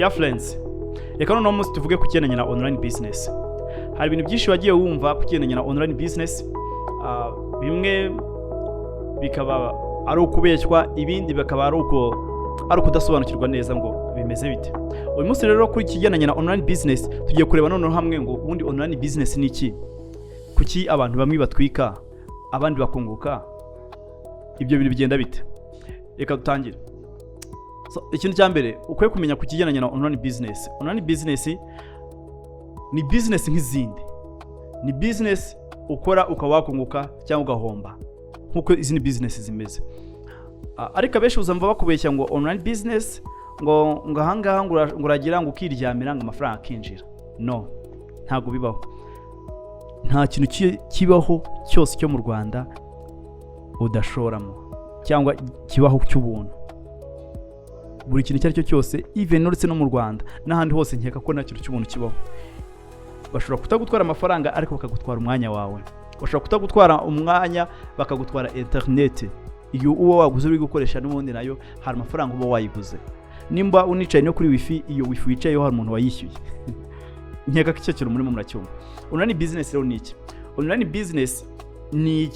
ya friends, reka noneho umunsi tuvuge ku kigendanye na online business. Hari ibintu byinshi wagiye wumva ku kigendanye na online business, bimwe bikaba ari ukubeshywa, ibindi bikaba ari ukudasobanukirwa neza ngo bimeze bite. Uyu munsi rero kuri kigendanye na online business tugiye kureba noneho hamwe ngo ubundi online business ni iki, kuki abantu bamwe batwika abandi bakunguka, ibyo bintu bigenda bite. Reka dutangire. Ikintu cya mbere ukwiye kumenya ku kigendanye na online business. Online business ni business nk'izindi, ni business ukora ukawakunguka cyangwa ugahomba nkuko izindi business zimeze. Ariko abenshi uzamva bakubeshya ngo online business ngo ahangaha ngo uragira ngo ukiryamira ngo amafaranga akinjira. No, ntago bibaho. Nta kintu kibaho cyose cyo mu Rwanda udashoramo cyangwa kibaho cy'ubuntu. Buri kintu cyari cyo cyose, even uretse no mu Rwanda n'ahandi hose nkeka ko nta kintu cy'ubuntu kibaho. Bashobora kutagutwara amafaranga ariko bakagutwara umwanya wawe. Bashobora kutagutwara umwanya bakagutwara internet. Iyo uwo waguze uri gukoresha n'ubundi nayo hari amafaranga uba wayiguze. Nimba unicaye no kuri wifi, iyo wifi wicayeho hari umuntu wayishyuye. Nkeka ko icyo kintu muri mu muracyumva. Online business rero ni iki? Online business ni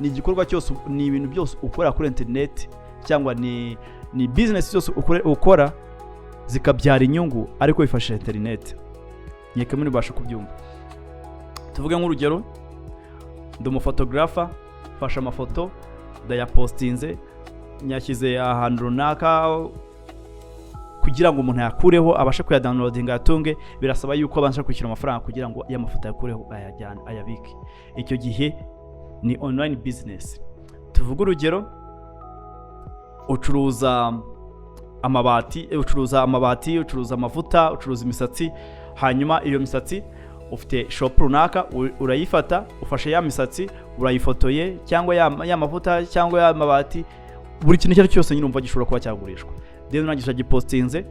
igikorwa cyose, ni ibintu byose ukora kuri internet, cyangwa ni business cyose ukora zikabyara inyungu ariko wifashishije internet. Nkeka muri basha kubyumva. Tuvuge nk'urugero, ndi umufotographer, fasha amafoto ndayapostinze, nyashyize ahantu runaka kugira ngo umuntu yakureho abashe kuyadownloadinga atunge, birasaba yuko abansha kwishyura amafaranga kugira ngo ya mafoto yakureho ayabike. Icyo gihe ni online business. Tuvuge urugero, ucuruza amabati, ucuruza amavuta, ucuruza imisatsi, hanyuma iyo misatsi ufite shop runaka, urayifata, ufashe ya misatsi, urayifotoye, cyangwa ya mavuta cyangwa ya mabati, buri kintu cyari cyose nyine umva gishobora kuba cyagurishwa. Then urangisha gipostinze,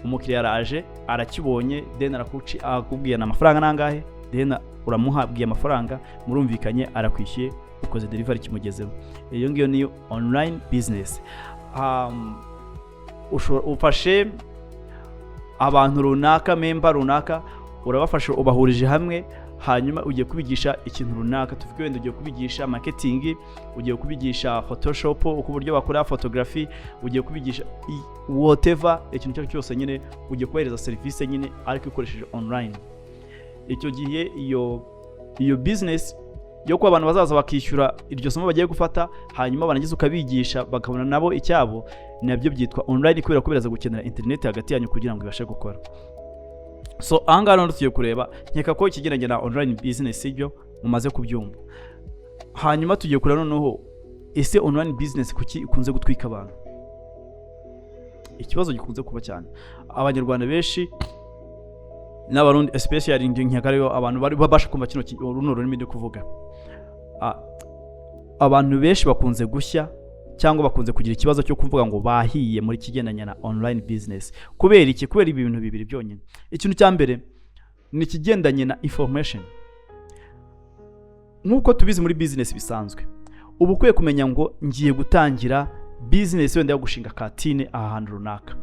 umukiriya araje arakibonye, then akubwiye amafaranga nangahe, then uramuhabwiye amafaranga, murumvikanye, arakwishyuye, ukoze delivery kimugezeho. Iyo ngiyo ni online business. Ufashe abantu runaka, member runaka, urabafasha, ubahurije hamwe, hanyuma ugiye kubigisha ikintu runaka. Tuvuge wenda ugiye kubigisha marketing, ugiye kubigisha Photoshop, uko buryo bakora photography, ugiye kubigisha whatever, ikintu cyo cyose nyine ugiye kubahereza service nyine ariko ikoresheje online. Icyo gihe iyo business yo ko abantu bazaza bakishyura iryo somo bagiye gufata, hanyuma banagize ukabigisha bakabona nabo icyabo, nabyo byitwa online, kubera ko biraza gukenera internet hagati yanyu kugira ngo ibashe gukora. So ahangaha rero tugiye kureba, nkeka ko ikigendanye na online business ibyo mumaze kubyumva. Hanyuma tugiye kureba noneho, ese online business kuki ikunze gutwika abantu? Ikibazo gikunze kuba cyane abanyarwanda benshi n'abarundi, especially nkeka rero abantu bari babasha kumva kino runo rurimi ndi kuvuga. Abantu benshi bakunze gushya cyangwa bakunze kugira ikibazo cyo kuvuga ngo bahiye muri kigendanye na online business. Kubera iki? Kubera ibintu bibiri byonyine. Ikintu cya mbere ni kigendanye na information. Nkuko tubizi muri business bisanzwe, ubu ukwiye kumenya ngo ngiye gutangira business wenda yo gushinga katine ahantu runaka.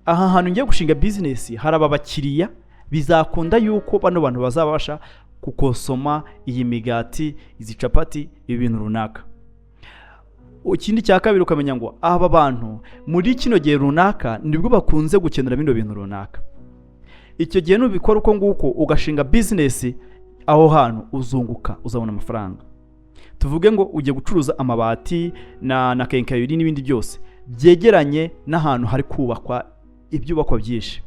Aha hantu ngiye gushinga business haraba abakiriya, bizakunda yuko bano bantu bazabasha kukosoma iyi migati, izi capati, ibintu runaka. Ikindi cya kabiri ukamenya ngo aba bantu muri kino gihe runaka nibwo bakunze gukenera bino bintu runaka. Icyo gihe nubikora uko nguko ugashinga business, aho hantu uzunguka, uzabona amafaranga. Tuvuge ngo ugiye gucuruza amabati na kenkayori n'ibindi byose byegeranye n'ahantu hari kubakwa ibyubakwa byinshi.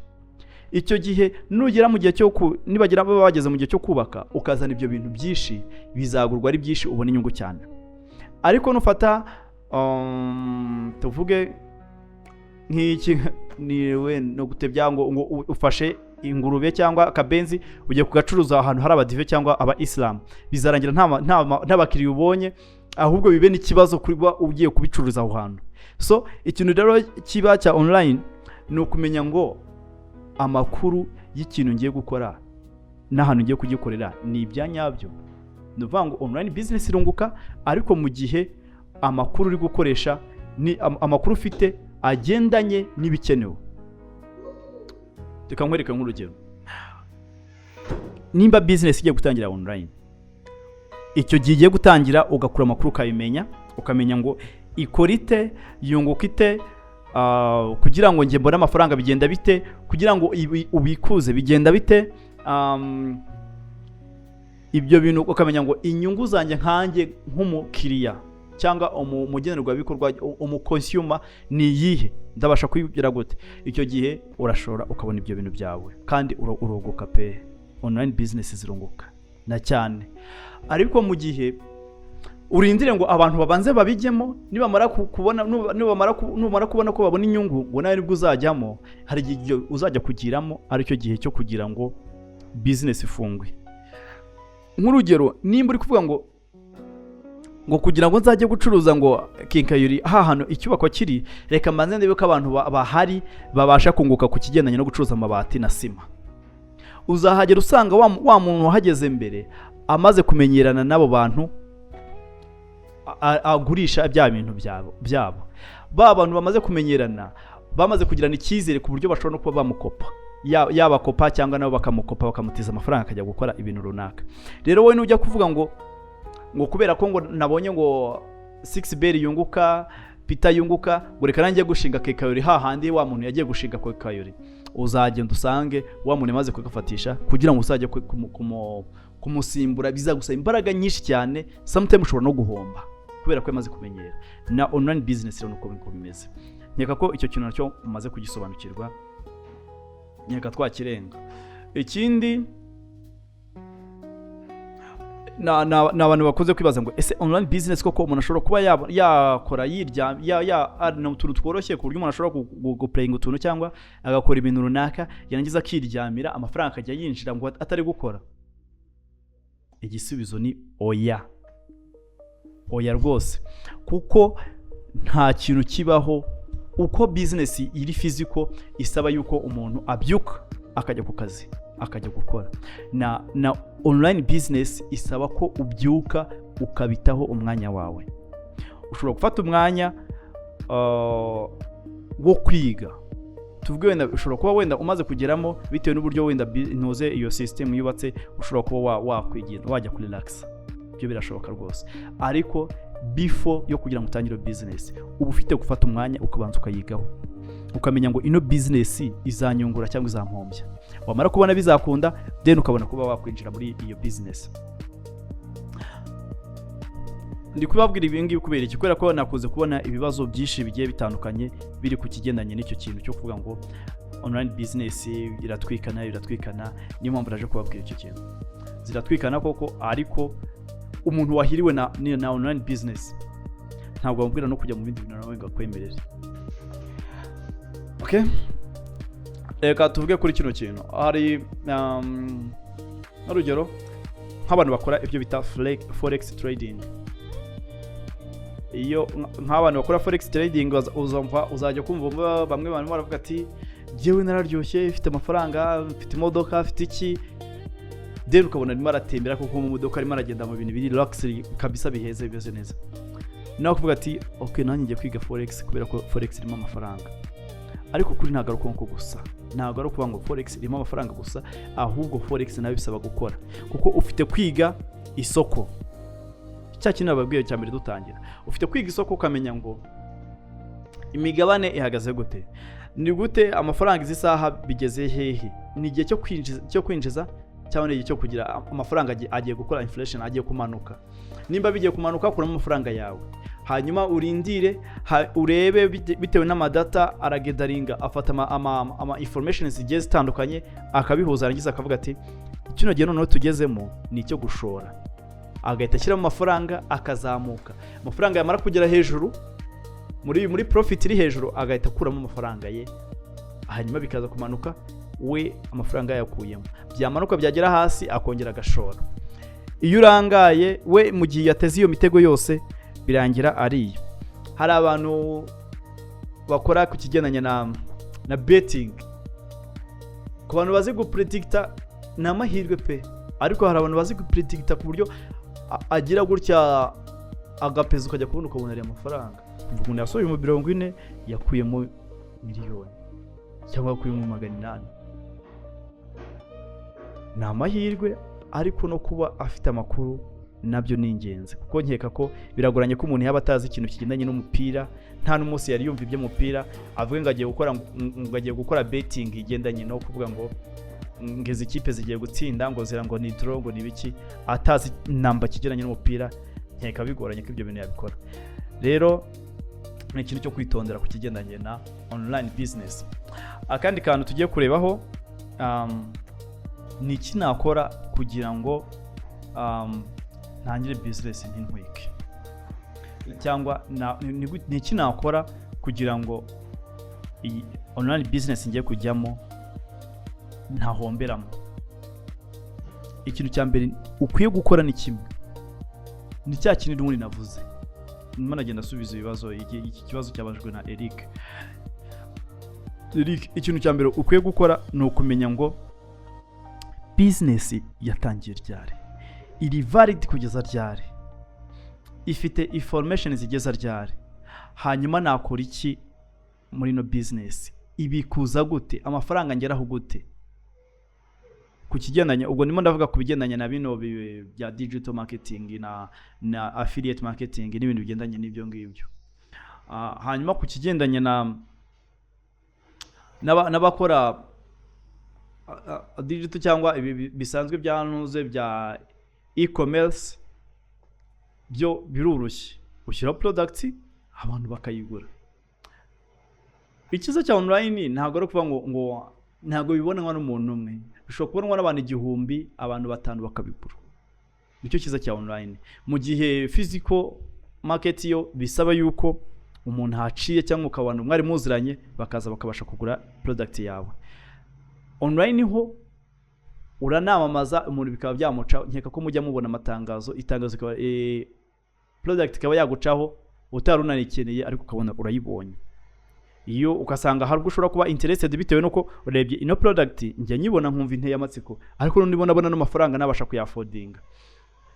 Icyo gihe nugera mu gihe cyo nibagira bageze mu gihe cyo kubaka, ukazana ibyo bintu byinshi, bizagurwa ari byinshi, ubona inyungu cyane. Ariko nufata tuvuge nk'iki niwe no gutebya ngo ufashe ingurube cyangwa akabenzi ugiye kugacuruza ahantu hari abadive cyangwa aba Islam, bizarangira nta bakiriya ubonye, ahubwo bibe n'ikibazo kuba ugiye kubicuruza aho hantu. So ikintu rero kiba cya online ni ukumenya ngo amakuru y'ikintu ngiye gukora n'ahantu ngiye kugikorera ni ibyanyabyo. Nuvuga ngo online business irunguka, ariko mu gihe amakuru uri gukoresha ni amakuru ufite agendanye n'ibikenewe. Reka nkwereke nk'urugero, nimba business igiye gutangira online, icyo gihe igiye gutangira ugakura amakuru ukabimenya, ukamenya ngo ikorite yunguka ite, kugira ngo njye mbone amafaranga bigenda bite, kugira ngo ubikuze bigenda bite, ibyo bintu ukamenya ngo inyungu zanjye nkanjye nk'umukiriya cyangwa umugenerwabikorwa, umuconsumer ni iyihe, ndabasha kwigira gute. Icyo gihe urashora ukabona ibyo bintu byawe kandi urogoka pe. Online business zirunguka na cyane. Ariko mu gihe urindire ngo abantu babanze babijyemo, nibamara kubona ko babona inyungu, ngo nawe nibwo uzajyamo, hari igihe uzajya kugiramo, ari cyo gihe cyo kugira ngo business ifungwe. Nk'urugero, nimba uri kuvuga ngo kugira ngo nzajye gucuruza ngo Kenkayori hano icyubako kiri, reka mbanze ndebe ko abantu bahari babasha kunguka ku kigendanye no gucuruza amabati na sima. Uzahagera usanga wa muntu wahageze mbere amaze kumenyerana n'abo bantu agurisha bya bintu byabo. Ba bantu bamaze kumenyerana, bamaze kugirana icyizere ku buryo bashobora no kuba bamukopa, yaba kopa cyangwa nabo bakamukopa bakamutiza amafaranga akajya gukora ibintu runaka. Rero wowe nujya kuvuga ngo kubera ko ngo nabonye ngo 6bell yunguka, Peter yunguka, ngo reka nanjye gushinga Kenkayori hahandi wa muntu yagiye gushinga Kenkayori, uzagenda usange wa muntu maze kugafatisha kugira ngo usajye kumusimbura, bizagusaba imbaraga nyinshi cyane, sometimes ushobora no guhomba kubera ko yamaze kumenyera. Na online business rero nuko bimeze. Nkeka ko icyo kintu nacyo umaze kugisobanukirwa, nkeka twakirenga. Ikindi na abantu bakoze kwibaza ngo ese online business koko umuntu ashobora kuba yakora no utuntu tworoshye ku buryo umuntu ashobora guplaying utuntu cyangwa agakora ibintu runaka yarangiza akiryamira amafaranga akajya yinjira ngo atari gukora? Igisubizo ni oya rwose, kuko nta kintu kibaho uko business iri physical isaba yuko umuntu abyuka akajya ku kazi akajya gukora. Na online business isaba ko ubyuka ukabitaho umwanya wawe. Ushobora gufata umwanya wo kwiga, tuvuge wenda ushobora kuba wenda umaze kugeramo bitewe n'uburyo wenda ntuze iyo system yubatse, ushobora kuba wakwigira wajya kuri relax, byo birashoboka rwose. Ariko before yo kugira ngo utangire business, uba ufite gufata umwanya ukabanza ukayigaho, ukamenya ngo ino business izanyungura cyangwa izampombya. Wamara kubona bizakunda, then ukabona kuba wakwinjira muri iyo business. Ndi kubabwira ibi ngibi kubera iki? Kubera ko nakuze kubona ibibazo byinshi bigiye bitandukanye biri ku kigendanye n'icyo kintu cyo kuvuga ngo online business iratwikana. Niyo mpamvu naje kubabwira icyo kintu. Ziratwikana koko, ariko umuntu wahiriwe na online business ntabwo bamubwira no kujya mu bindi bintu nawe ngakwemerera. Okay, reka tuvuge kuri kino kintu. Hari urugero nk'abantu bakora ibyo bita forex trading. Iyo nk'abantu bakora forex trading uzajya kumva bamwe bantu baravuga ati jewe nararyoshye, ifite amafaranga, mfite imodoka, afite iki, then ukabona arimo aratembera kuko mu modoka arimo aragenda mu bintu biri luxury kabisa, biheze neza. Nawe kuvuga ati okay, nanjye ngiye kwiga forex kubera ko forex irimo amafaranga. Ariko kuri ntabwo ari uko gusa, ntabwo ari ukuvuga ngo forex irimo amafaranga gusa, ahubwo forex nayo bisaba gukora, kuko ufite kwiga isoko. Cya kintu nababwiye cya mbere dutangira, ufite kwiga isoko ukamenya ngo imigabane ihagaze gute, ni gute amafaranga izi saha bigeze hehe, ni igihe cyo kwinjiza cyangwa igihe cyo kugira amafaranga agiye gukora inflation, agiye kumanuka. Nimba bigiye kumanuka, kuramo amafaranga yawe, hanyuma urindire urebe bitewe n'amadata aragedaringa, afata ama information zigiye zitandukanye akabihuza, arangiza akavuga ati kino gihe noneho tugezemo ni icyo gushora, agahita ashyiramo amafaranga akazamuka. Amafaranga yamara kugera hejuru muri profit iri hejuru, agahita akuramo amafaranga ye, hanyuma bikaza kumanuka, we amafaranga yakuyemo, byamanuka byagera hasi akongera agashora. Iyo urangaye we mu gihe yateze iyo mitego yose birangira ariyo. Hari abantu bakora ku kigendanye na betting, ku bantu bazi gupredicta ni amahirwe pe, ariko hari abantu bazi gupredicta ku buryo agira gutya agapeza ukajya kubona ukabona ari amafaranga. Umuntu yasohoye mu 40 yakuyemo miliyoni cyangwa kuri 800. Ni amahirwe, ariko no kuba afite amakuru nabyo ni ingenzi, kuko nkeka ko biragoranye ko umuntu yaba atazi ikintu kigendanye n'umupira, nta n'umunsi yari yumva iby'umupira avuga ngo agiye gukora betting igendanye no kuvuga ngo ngeze ikipe zigiye gutsinda ngo zira ngo ni draw ngo ni biki, atazi namba kigendanye n'umupira, nkeka bigoranye ko ibyo bintu yabikora. Rero ni ikintu cyo kwitondera ku kigendanye na online business. Akandi kantu tugiye kurebaho ni iki nakora kugira ngo ntangire business ntintwike, cyangwa ni iki nakora kugira ngo iyi online business ngiye kujyamo ntahomberamo. Ikintu cya mbere ukwiye gukora ni kimwe, ni cya kintu n'ubundi navuze, nyuma nagenda asubiza ibibazo. Iki kibazo cyabajwe na Eric. Ikintu cya mbere ukwiye gukora ni ukumenya ngo business yatangiye ryari, iri valid kugeza ryari, ifite information zigeza ryari, hanyuma nakora iki muri no business, ibikuza gute, amafaranga ngeraho gute. Ku kigendanye ubwo ndimo ndavuga ku bigendanye na bino bya digital marketing na affiliate marketing n'ibintu bigendanye n'ibyo ngibyo. Hanyuma ku kigendanye n'abakora digital cyangwa bisanzwe byanuze bya e-commerce, byo birurushye, ushyira product abantu bakayigura. Ikiza cya online ntabwo ari kuvuga ngo ntabwo bibonwa n'umuntu umwe, bishobora kubonwa n'abantu 1000, abantu 5 bakabigura. Nicyo kiza cya online. Mu gihe physical market yo bisaba yuko umuntu haciye cyangwa ukabana umwari muziranye bakaza bakabasha kugura product yawe. Online ho uranamamaza umuntu bikaba byamuca, nkeka ko mujya mubona amatangazo, itangazo ikaba product ikaba yagucaho utarunanikeneye, ariko ukabona urayibonye. Iyo ukasanga hari ushobora kuba interested bitewe nuko urebye ino product njye nyibona nkumva inteye amatsiko, ariko nibona n'amafaranga nabasha kuyaffordinga.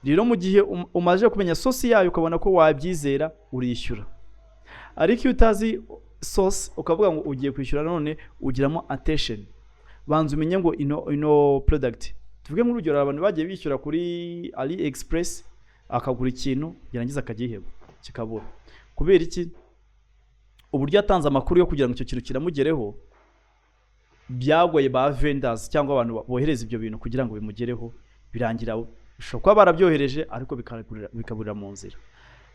Rero mu gihe umaje kumenya source yayo ukabona ko wabyizera, urishyura. Ariko iyo utazi source ukavuga ngo ugiye kwishyura, none ugiramo attention. Banza umenye ngo ino product, tuvuge mu rugero abantu bagiye bishyura kuri AliExpress akagura ikintu yarangiza akagiheba kikabura. Kubera iki? Uburyo yatanze amakuru yo kugira ngo icyo kintu kiramugereho byagoye ba vendors cyangwa abantu bohereza ibyo bintu kugira ngo bimugereho, birangira bishobora kuba barabyohereje ariko bikaburira mu nzira.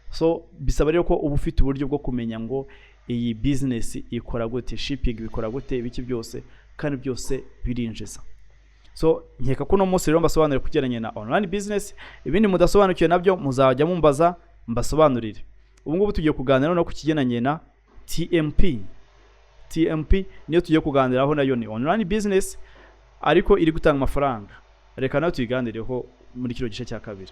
So bisaba rero ko uba ufite uburyo bwo kumenya ngo iyi business ikora gute, shipping bikora gute, ibiki byose, kandi byose birinjiza. So nkeka ko no munsi rero mbasobanurire kugeranye na online business. Ibindi mudasobanukiye nabyo muzajya mumbaza mbasobanurire. Ubu ngubu tugiye kuganira no ku kigenanye na TMP niyo tugiye kuganiraho, nayo ni online business ariko iri gutanga amafaranga. Reka nayo tuyiganireho muri kino gice cya kabiri.